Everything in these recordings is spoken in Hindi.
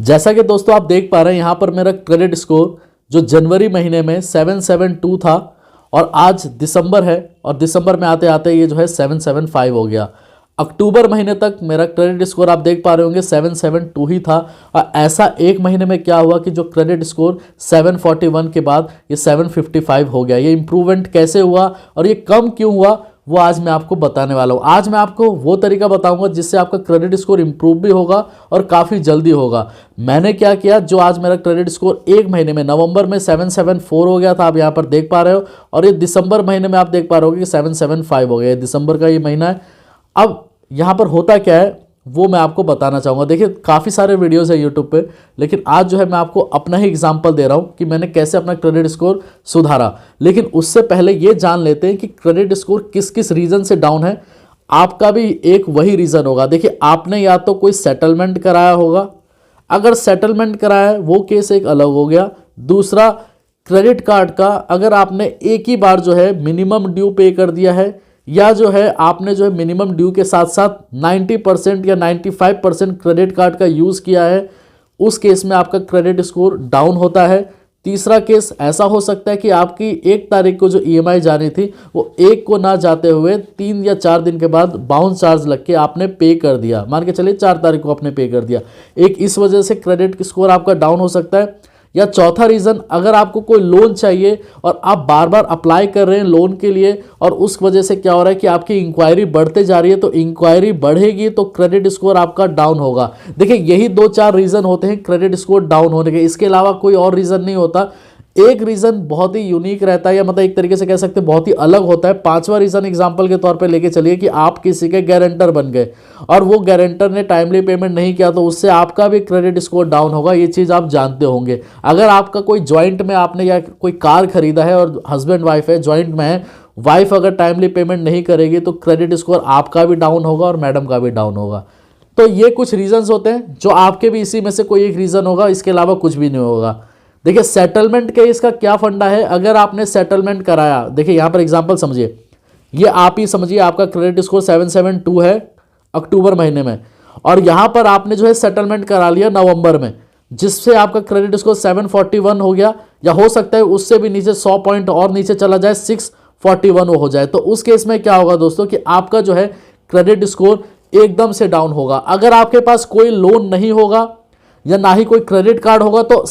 जैसा कि दोस्तों आप देख पा रहे हैं यहाँ पर मेरा क्रेडिट स्कोर जो जनवरी महीने में 772 था और आज दिसंबर है और दिसंबर में आते आते ये जो है 775 हो गया। अक्टूबर महीने तक मेरा क्रेडिट स्कोर आप देख पा रहे होंगे 772 ही था और ऐसा एक महीने में क्या हुआ कि जो क्रेडिट स्कोर 741 के बाद ये 755 हो गया। ये इंप्रूवमेंट कैसे हुआ और ये कम क्यों हुआ वो आज मैं आपको बताने वाला हूँ। आज मैं आपको वो तरीका बताऊंगा जिससे आपका क्रेडिट स्कोर इंप्रूव भी होगा और काफ़ी जल्दी होगा। मैंने क्या किया, जो आज मेरा क्रेडिट स्कोर एक महीने में नवंबर में 774 हो गया था, आप यहाँ पर देख पा रहे हो, और ये दिसंबर महीने में आप देख पा रहे हो कि 775 हो गया। दिसंबर का ये महीना है। अब यहाँ पर होता क्या है वो मैं आपको बताना चाहूँगा। देखिए काफ़ी सारे वीडियोस है यूट्यूब पे, लेकिन आज जो है मैं आपको अपना ही एग्जांपल दे रहा हूँ कि मैंने कैसे अपना क्रेडिट स्कोर सुधारा। लेकिन उससे पहले ये जान लेते हैं कि क्रेडिट स्कोर किस किस रीज़न से डाउन है। आपका भी एक वही रीज़न होगा। देखिए आपने या तो कोई सेटलमेंट कराया होगा, अगर सेटलमेंट कराया है वो केस एक अलग हो गया। दूसरा, क्रेडिट कार्ड का अगर आपने एक ही बार जो है मिनिमम ड्यू पे कर दिया है, या जो है आपने जो है मिनिमम ड्यू के साथ साथ 90% या 95% क्रेडिट कार्ड का यूज़ किया है, उस केस में आपका क्रेडिट स्कोर डाउन होता है। तीसरा केस ऐसा हो सकता है कि आपकी 1 तारीख को जो ईएमआई जानी थी वो 1 को ना जाते हुए 3 या 4 दिन के बाद बाउंस चार्ज लग के आपने पे कर दिया। मान के चलिए 4 तारीख को आपने पे कर दिया, एक इस वजह से क्रेडिट स्कोर आपका डाउन हो सकता है। या चौथा रीज़न, अगर आपको कोई लोन चाहिए और आप बार बार अप्लाई कर रहे हैं लोन के लिए और उस वजह से क्या हो रहा है कि आपकी इंक्वायरी बढ़ते जा रही है, तो इंक्वायरी बढ़ेगी तो क्रेडिट स्कोर आपका डाउन होगा। देखिए यही 2-4 रीज़न होते हैं क्रेडिट स्कोर डाउन होने के, इसके अलावा कोई और रीज़न नहीं होता। एक रीज़न बहुत ही यूनिक रहता है, या मतलब एक तरीके से कह सकते हैं बहुत ही अलग होता है। 5वां रीज़न एग्जांपल के तौर पे लेके चलिए कि आप किसी के गारंटर बन गए और वो गारंटर ने टाइमली पेमेंट नहीं किया, तो उससे आपका भी क्रेडिट स्कोर डाउन होगा। ये चीज़ आप जानते होंगे। अगर आपका कोई जॉइंट में आपने या कोई कार खरीदा है और हस्बैंड वाइफ है, जॉइंट में है, वाइफ अगर टाइमली पेमेंट नहीं करेगी तो क्रेडिट स्कोर आपका भी डाउन होगा और मैडम का भी डाउन होगा। तो ये कुछ रीजंस होते हैं जो आपके भी इसी में से कोई एक रीज़न होगा, इसके अलावा कुछ भी नहीं होगा। देखिए सेटलमेंट के इसका क्या फंडा है। अगर आपने सेटलमेंट कराया, देखिए यहाँ पर एग्जांपल समझिए, ये आप ही समझिए आपका क्रेडिट स्कोर 772 है अक्टूबर महीने में, और यहाँ पर आपने जो है सेटलमेंट करा लिया नवंबर में, जिससे आपका क्रेडिट स्कोर 741 हो गया, या हो सकता है उससे भी नीचे 100 पॉइंट और नीचे चला जाए, 641 हो जाए। तो उस केस में क्या होगा दोस्तों कि आपका जो है क्रेडिट स्कोर एकदम से डाउन होगा। अगर आपके पास कोई लोन नहीं होगा या ना ही कोई क्रेडिट कार्ड होगा तो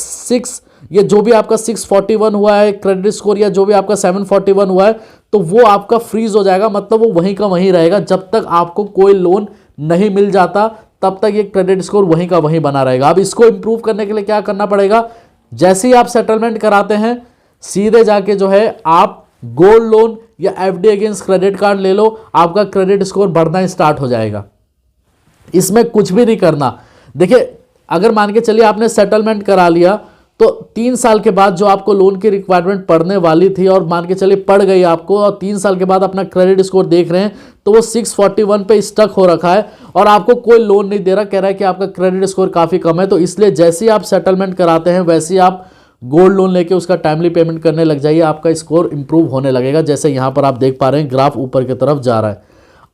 ये जो भी आपका 641 हुआ है क्रेडिट स्कोर, या जो भी आपका 741 हुआ है, तो वो आपका फ्रीज हो जाएगा। मतलब वो वहीं का वहीं रहेगा। जब तक आपको कोई लोन नहीं मिल जाता तब तक ये क्रेडिट स्कोर वहीं का वहीं बना रहेगा। अब इसको इंप्रूव करने के लिए क्या करना पड़ेगा, जैसे ही आप सेटलमेंट कराते हैं सीधे जाके जो है आप गोल्ड लोन या एफडी अगेंस्ट क्रेडिट कार्ड ले लो, आपका क्रेडिट स्कोर बढ़ना स्टार्ट हो जाएगा। इसमें कुछ भी नहीं करना। देखिए अगर मान के चलिए आपने सेटलमेंट करा लिया तो 3 साल के बाद जो आपको लोन की रिक्वायरमेंट पड़ने वाली थी और मान के चलिए पड़ गई आपको, और 3 साल के बाद अपना क्रेडिट स्कोर देख रहे हैं तो वो 641 पे स्टक हो रखा है और आपको कोई लोन नहीं दे रहा, कह रहा है कि आपका क्रेडिट स्कोर काफ़ी कम है। तो इसलिए जैसे ही आप सेटलमेंट कराते हैं वैसे ही आप गोल्ड लोन लेके उसका टाइमली पेमेंट करने लग जाइए, आपका स्कोर इंप्रूव होने लगेगा। जैसे यहाँ पर आप देख पा रहे हैं ग्राफ ऊपर की तरफ जा रहा है।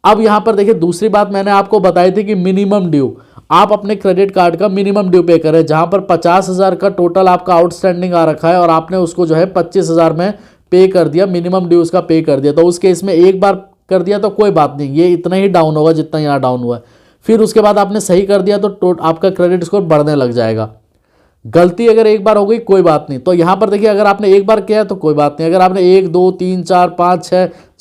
अब यहाँ पर देखिए दूसरी बात मैंने आपको बताई थी कि मिनिमम ड्यू, आप अपने क्रेडिट कार्ड का मिनिमम ड्यू पे करें। जहां पर 50,000 का टोटल आपका आउटस्टैंडिंग आ रखा है और आपने उसको जो है 25,000 में पे कर दिया, मिनिमम ड्यू उसका पे कर दिया, तो उस केस में एक बार कर दिया तो कोई बात नहीं, ये इतना ही डाउन होगा जितना यहाँ डाउन हुआ है। फिर उसके बाद आपने सही कर दिया तो आपका क्रेडिट स्कोर बढ़ने लग जाएगा। गलती अगर एक बार हो गई कोई बात नहीं। तो यहाँ पर देखिए अगर आपने एक बार किया है तो कोई बात नहीं, अगर आपने 1 2 3 4 5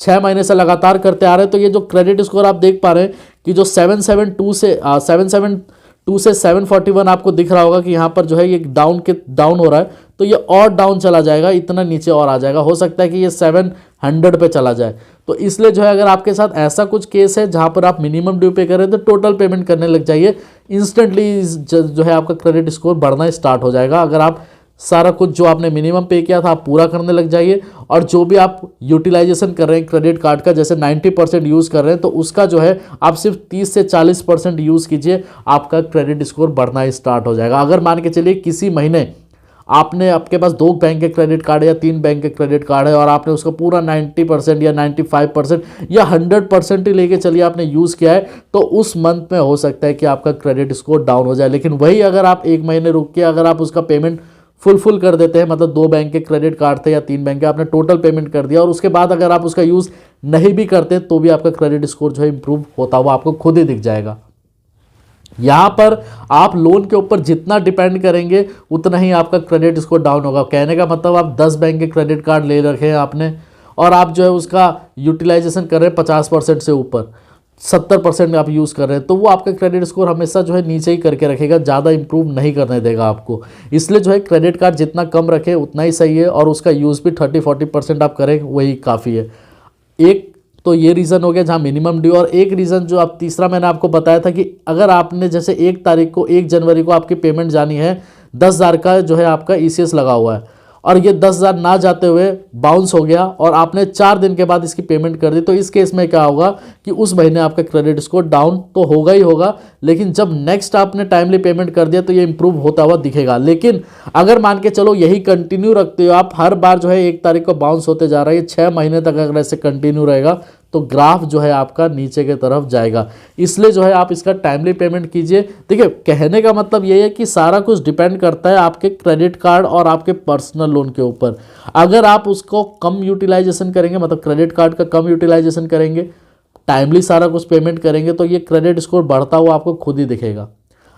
6 महीने से लगातार करते आ रहे हैं तो ये जो क्रेडिट स्कोर आप देख पा रहे हैं कि जो 772 से 741 आपको दिख रहा होगा कि यहाँ पर जो है ये डाउन हो रहा है, तो ये और डाउन चला जाएगा, इतना नीचे और आ जाएगा। हो सकता है कि ये 700 पे चला जाए। तो इसलिए जो है अगर आपके साथ ऐसा कुछ केस है जहाँ पर आप मिनिमम ड्यू पे कर रहे हैं तो टोटल पेमेंट करने लग जाइए, इंस्टेंटली जो है आपका क्रेडिट स्कोर बढ़ना स्टार्ट हो जाएगा। अगर आप सारा कुछ जो आपने मिनिमम पे किया था आप पूरा करने लग जाइए, और जो भी आप यूटिलाइजेशन कर रहे हैं क्रेडिट कार्ड का, जैसे 90% यूज़ कर रहे हैं तो उसका जो है आप सिर्फ 30 से 40% यूज़ कीजिए, आपका क्रेडिट स्कोर बढ़ना स्टार्ट हो जाएगा। अगर मान के चलिए किसी महीने आपने आपके पास 2 बैंक के क्रेडिट कार्ड या 3 बैंक के क्रेडिट कार्ड है और आपने उसका पूरा 90% या 95% या 100% ही लेके चलिए आपने यूज़ किया है, तो उस मंथ में हो सकता है कि आपका क्रेडिट स्कोर डाउन हो जाए। लेकिन वही अगर आप 1 महीने रुक के अगर आप उसका पेमेंट फुल कर देते हैं, मतलब 2 बैंक के क्रेडिट कार्ड थे या 3 बैंक के, आपने टोटल पेमेंट कर दिया और उसके बाद अगर आप उसका यूज़ नहीं भी करते तो भी आपका क्रेडिट स्कोर जो है इंप्रूव होता हुआ आपको खुद ही दिख जाएगा। यहाँ पर आप लोन के ऊपर जितना डिपेंड करेंगे उतना ही आपका क्रेडिट स्कोर डाउन होगा। कहने का मतलब आप 10 बैंक के क्रेडिट कार्ड ले रखे हैं आपने और आप जो है उसका यूटिलाइजेशन कर रहे हैं 50% से ऊपर, 70% आप यूज़ कर रहे हैं, तो वो आपका क्रेडिट स्कोर हमेशा जो है नीचे ही करके रखेगा, ज़्यादा इंप्रूव नहीं करने देगा आपको। इसलिए जो है क्रेडिट कार्ड जितना कम रखें उतना ही सही है और उसका यूज़ भी 30-40% आप करें वही काफ़ी है। एक तो ये रीज़न हो गया जहाँ मिनिमम ड्यू, और एक रीज़न जो आप तीसरा मैंने आपको बताया था कि अगर आपने जैसे 1 जनवरी को आपकी पेमेंट जानी है, 10,000 का जो है आपका ECS लगा हुआ है और ये 10,000 ना जाते हुए बाउंस हो गया और आपने 4 दिन के बाद इसकी पेमेंट कर दी, तो इस केस में क्या होगा कि उस महीने आपका क्रेडिट स्कोर डाउन तो होगा ही होगा, लेकिन जब नेक्स्ट आपने टाइमली पेमेंट कर दिया तो ये इंप्रूव होता हुआ दिखेगा। लेकिन अगर मान के चलो यही कंटिन्यू रखते हो आप, हर बार जो है 1 तारीख को बाउंस होते जा रहा है, ये 6 महीने तक अगर ऐसे कंटिन्यू रहेगा तो ग्राफ जो है आपका नीचे की तरफ जाएगा। इसलिए जो है आप इसका टाइमली पेमेंट कीजिए। देखिए, कहने का मतलब ये है कि सारा कुछ डिपेंड करता है आपके क्रेडिट कार्ड और आपके पर्सनल लोन के ऊपर। अगर आप उसको कम यूटिलाइजेशन करेंगे, मतलब क्रेडिट कार्ड का कम यूटिलाइजेशन करेंगे, टाइमली सारा कुछ पेमेंट करेंगे, तो ये क्रेडिट स्कोर बढ़ता हुआ आपको खुद ही दिखेगा।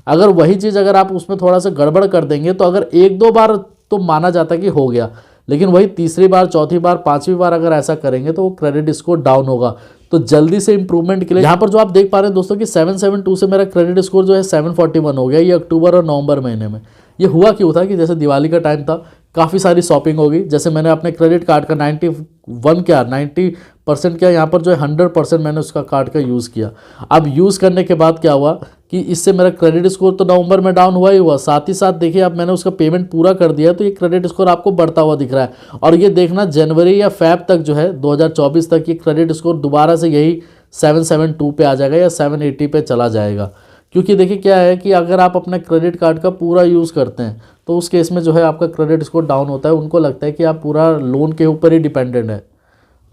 अगर वही चीज़ अगर आप उसमें थोड़ा सा गड़बड़ कर देंगे तो अगर 1-2 बार तो माना जाता है कि हो गया, लेकिन वही तीसरी बार, चौथी बार, 5वीं बार अगर ऐसा करेंगे तो वो क्रेडिट स्कोर डाउन होगा। तो जल्दी से इंप्रूवमेंट के लिए यहाँ पर जो आप देख पा रहे हैं दोस्तों कि 772 से मेरा क्रेडिट स्कोर जो है 741 हो गया। ये अक्टूबर और नवंबर महीने में। ये हुआ क्यों था कि जैसे दिवाली का टाइम था, काफ़ी सारी शॉपिंग होगी, जैसे मैंने अपने क्रेडिट कार्ड का 90% क्या यहाँ पर जो है 100% मैंने उसका कार्ड का यूज़ किया। अब यूज़ करने के बाद क्या हुआ कि इससे मेरा क्रेडिट स्कोर तो नवंबर में डाउन हुआ ही हुआ, साथ ही साथ देखिए अब मैंने उसका पेमेंट पूरा कर दिया तो ये क्रेडिट स्कोर आपको बढ़ता हुआ दिख रहा है। और ये देखना जनवरी या फ़ेब तक जो है 2024 तक ये क्रेडिट स्कोर दोबारा से यही 772 पे आ जाएगा या 780 पे चला जाएगा। क्योंकि देखिए क्या है कि अगर आप अपना क्रेडिट कार्ड का पूरा यूज़ करते हैं तो उस केस में जो है आपका क्रेडिट स्कोर डाउन होता है। उनको लगता है कि आप पूरा लोन के ऊपर ही डिपेंडेंट है,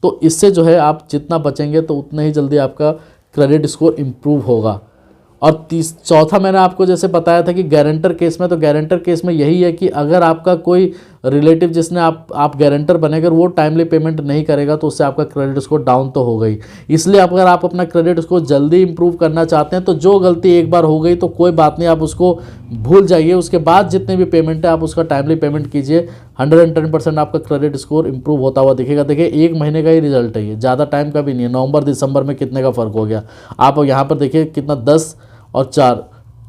तो इससे जो है आप जितना बचेंगे तो उतना ही जल्दी आपका क्रेडिट स्कोर इम्प्रूव होगा। और चौथा मैंने आपको जैसे बताया था कि गारंटर केस में, तो गारंटर केस में यही है कि अगर आपका कोई रिलेटिव जिसने आप गारंटर बने, अगर वो टाइमली पेमेंट नहीं करेगा तो उससे आपका क्रेडिट स्कोर डाउन तो हो गई। इसलिए अगर आप अपना क्रेडिट स्कोर जल्दी इंप्रूव करना चाहते हैं तो जो गलती एक बार हो गई तो कोई बात नहीं, आप उसको भूल जाइए। उसके बाद जितने भी पेमेंट है आप उसका टाइमली पेमेंट कीजिए, 110% आपका क्रेडिट स्कोर इंप्रूव होता हुआ दिखेगा। देखिए 1 महीने का ही रिजल्ट है ये, ज़्यादा टाइम का भी नहीं है। नवंबर दिसंबर में कितने का फ़र्क हो गया आप यहाँ पर देखिए, कितना 10 और 4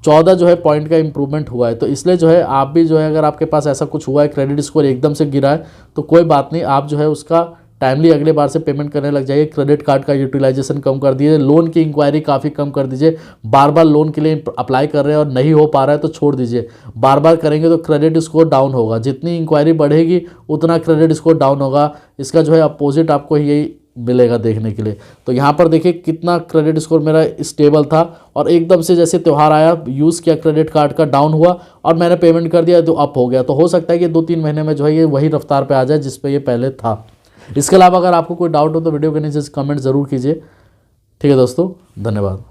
14 जो है पॉइंट का इंप्रूवमेंट हुआ है। तो इसलिए जो है आप भी जो है अगर आपके पास ऐसा कुछ हुआ है, क्रेडिट स्कोर एकदम से गिरा है, तो कोई बात नहीं, आप जो है उसका टाइमली अगले बार से पेमेंट करने लग जाइए। क्रेडिट कार्ड का यूटिलाइजेशन कम कर दीजिए, लोन की इंक्वायरी काफ़ी कम कर दीजिए। बार बार लोन के लिए अप्लाई कर रहे हैं और नहीं हो पा रहा है तो छोड़ दीजिए, बार बार करेंगे तो क्रेडिट स्कोर डाउन होगा। जितनी इंक्वायरी बढ़ेगी उतना क्रेडिट स्कोर डाउन होगा। इसका जो है अपोजिट आपको यही मिलेगा देखने के लिए। तो यहाँ पर देखिए कितना क्रेडिट स्कोर मेरा स्टेबल था और एकदम से जैसे त्यौहार आया, यूज़ किया क्रेडिट कार्ड का, डाउन हुआ और मैंने पेमेंट कर दिया तो अप हो गया। तो हो सकता है कि 2-3 महीने में जो है ये वही रफ्तार पे आ जाए जिस पे ये पहले था। इसके अलावा अगर आपको कोई डाउट हो तो वीडियो के नीचे कमेंट ज़रूर कीजिए। ठीक है दोस्तों, धन्यवाद।